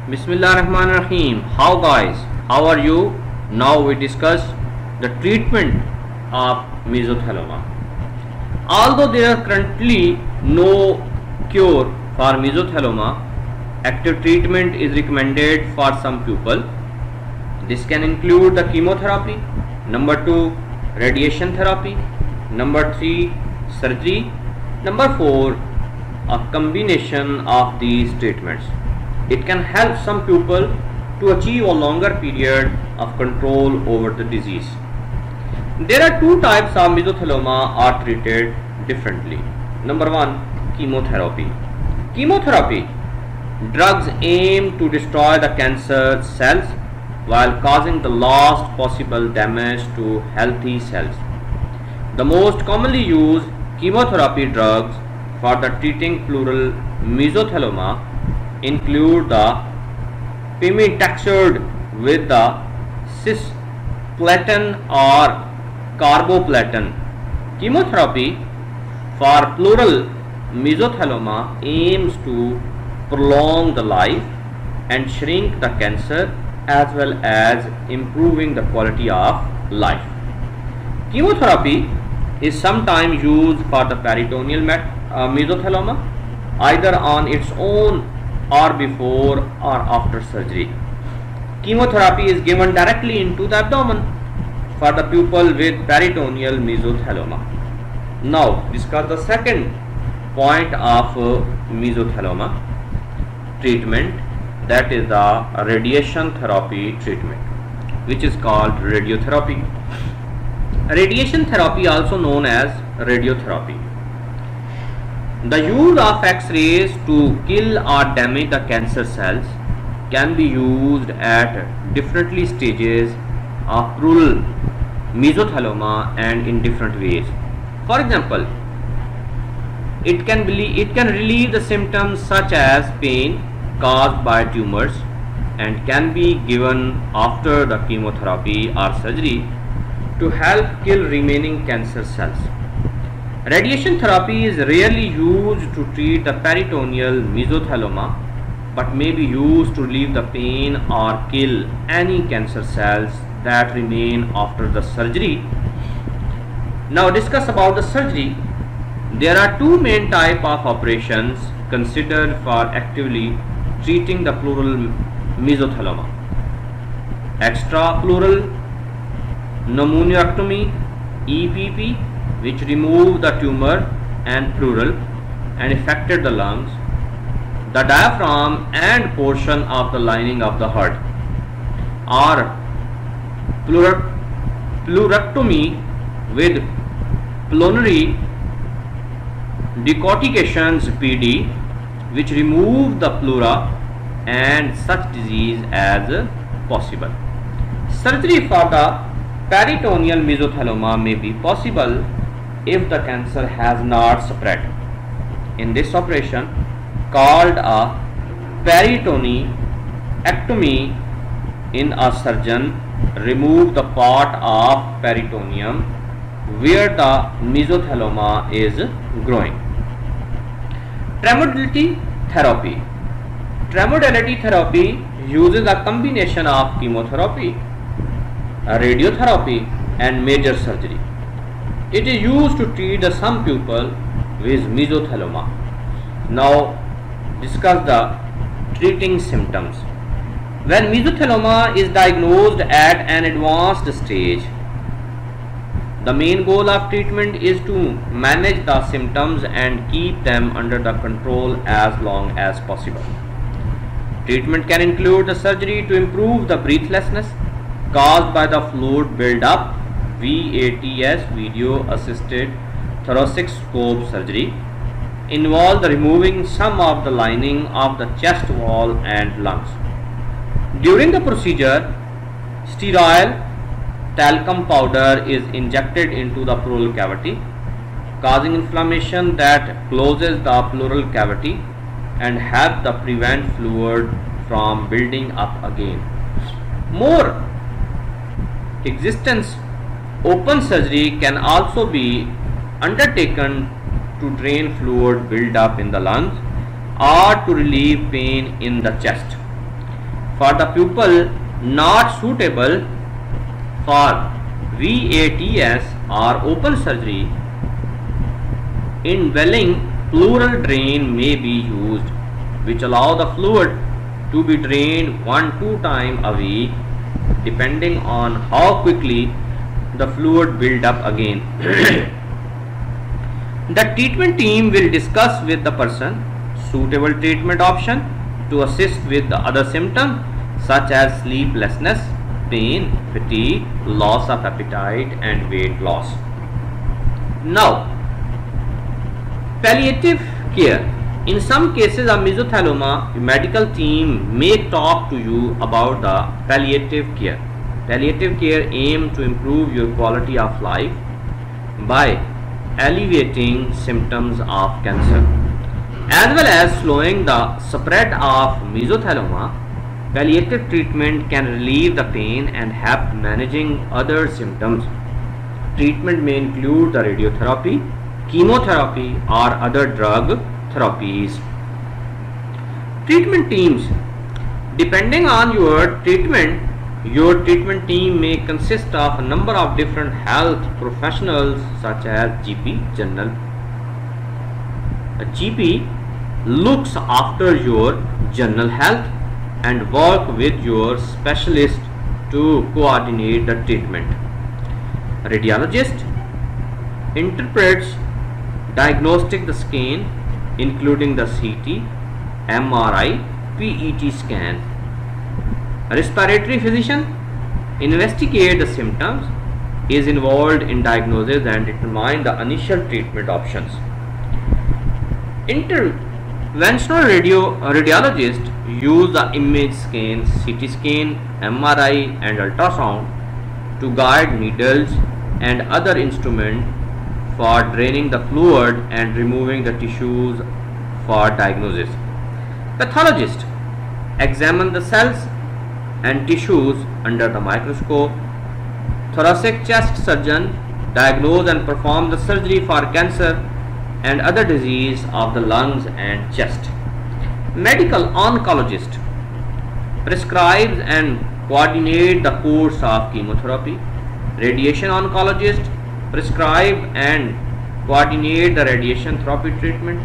Bismillahirrahmanirrahim. How guys? How are you? Now we discuss the treatment of mesothelioma. Although there are currently no cure for mesothelioma, active treatment is recommended for some people. This can include the chemotherapy, number 2 radiation therapy, number 3 surgery, number 4 a combination of these treatments. It can help some people to achieve a longer period of control over the disease. There are two types of mesothelioma are treated differently. Number 1, chemotherapy. Chemotherapy drugs aim to destroy the cancer cells while causing the last possible damage to healthy cells. The most commonly used chemotherapy drugs for the treating pleural mesothelioma include the pimetaxed with the cisplatin or carboplatin. Chemotherapy for pleural mesothelioma aims to prolong the life and shrink the cancer as well as improving the quality of life. Chemotherapy is sometimes used for the peritoneal mesothelioma either on its own or before or after surgery. Chemotherapy is given directly into the abdomen for the people with peritoneal mesothelioma. Now discuss the second point of mesothelioma treatment, that is the radiation therapy treatment, which is called radiotherapy. Radiation therapy, also known as radiotherapy. The use of X-rays to kill or damage the cancer cells can be used at different stages of pleural mesothelioma and in different ways. For example, it can relieve the symptoms such as pain caused by tumors and can be given after the chemotherapy or surgery to help kill remaining cancer cells. Radiation therapy is rarely used to treat the peritoneal mesothelioma but may be used to relieve the pain or kill any cancer cells that remain after the surgery. Now discuss about the surgery. There are two main types of operations considered for actively treating the pleural mesothelioma: extrapleural pneumonectomy (EPP), which removed the tumor and pleural and affected the lungs, the diaphragm and portion of the lining of the heart, or pleurectomy with pulmonary decortications (PD), which remove the pleura and such disease as possible. Surgery for the peritoneal mesothelioma may be possible if the cancer has not spread. In this operation, called a peritoneectomy, in a surgeon remove the part of peritoneum where the mesothelioma is growing. Tremodality therapy. Tremodality therapy uses a combination of chemotherapy, radiotherapy and major surgery. It is used to treat some people with mesothelioma. Now discuss the treating symptoms. When mesothelioma is diagnosed at an advanced stage, the main goal of treatment is to manage the symptoms and keep them under the control as long as possible. Treatment can include the surgery to improve the breathlessness caused by the fluid build-up, VATS, video assisted thoracic scope surgery, involve the removing some of the lining of the chest wall and lungs. During the procedure, sterile talcum powder is injected into the pleural cavity, causing inflammation that closes the pleural cavity and help to prevent fluid from building up again. More existence open surgery can also be undertaken to drain fluid build up in the lungs or to relieve pain in the chest. For the pupil not suitable for VATS or open surgery, indwelling pleural drain may be used, which allow the fluid to be drained 1-2 times a week, depending on how quickly the fluid build up again. The treatment team will discuss with the person suitable treatment option to assist with the other symptoms such as sleeplessness, pain, fatigue, loss of appetite and weight loss. Now, palliative care. In some cases of mesothelioma, the medical team may talk to you about the palliative care. Palliative care aims to improve your quality of life by alleviating symptoms of cancer, as well as slowing the spread of mesothelioma. Palliative treatment can relieve the pain and help managing other symptoms. Treatment may include the radiotherapy, chemotherapy, or other drug therapies. Treatment teams. Depending on your treatment team may consist of a number of different health professionals such as GP general. A GP looks after your general health and work with your specialist to coordinate the treatment. A radiologist interprets diagnostic the scan including the CT, MRI, PET scan. A respiratory physician investigates the symptoms, is involved in diagnosis and determine the initial treatment options. Interventional radiologists use the image scan, CT scan, MRI and ultrasound to guide needles and other instruments for draining the fluid and removing the tissues for diagnosis. Pathologist examine the cells and tissues under the microscope. Thoracic chest surgeon diagnose and perform the surgery for cancer and other disease of the lungs and chest. Medical oncologist prescribes and coordinate the course of chemotherapy. Radiation oncologist prescribe and coordinate the radiation therapy treatment.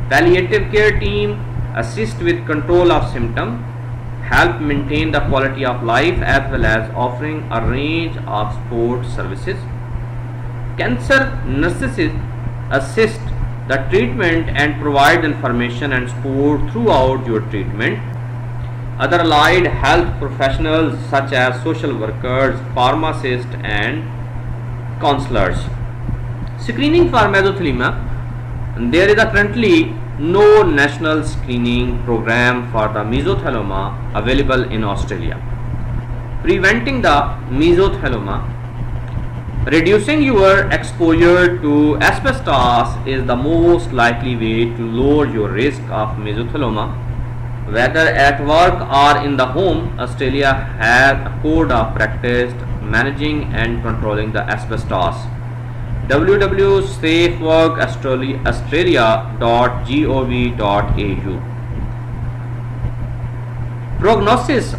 Palliative care team assist with control of symptoms, help maintain the quality of life as well as offering a range of support services. Cancer nurses assist the treatment and provide information and support throughout your treatment. Other allied health professionals such as social workers, pharmacists and counselors. Screening for mesothelioma. There is currently no national screening program for the mesothelioma available in Australia. Preventing the mesothelioma. Reducing your exposure to asbestos is the most likely way to lower your risk of mesothelioma. Whether at work or in the home, Australia has a code of practice managing and controlling the asbestos. www.safeworkaustralia.gov.au. Prognosis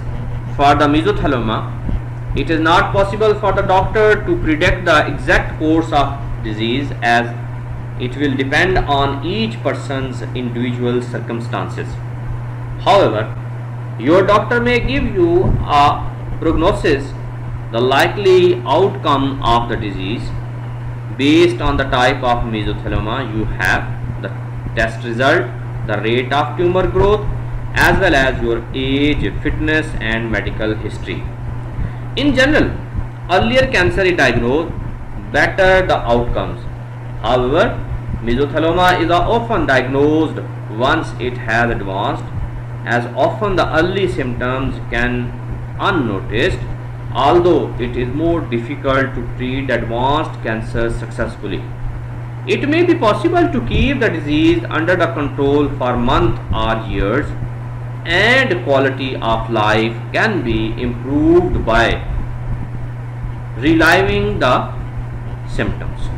for the mesothelioma. It is not possible for the doctor to predict the exact course of disease as it will depend on each person's individual circumstances. However, your doctor may give you a prognosis, the likely outcome of the disease, based on the type of mesothelioma you have, the test result, the rate of tumor growth, as well as your age, fitness and medical history. In general, earlier cancer is diagnosed, better the outcomes. However, mesothelioma is often diagnosed once it has advanced, as often the early symptoms can unnoticed, although it is more difficult to treat advanced cancer successfully. It may be possible to keep the disease under the control for months or years, and quality of life can be improved by relieving the symptoms.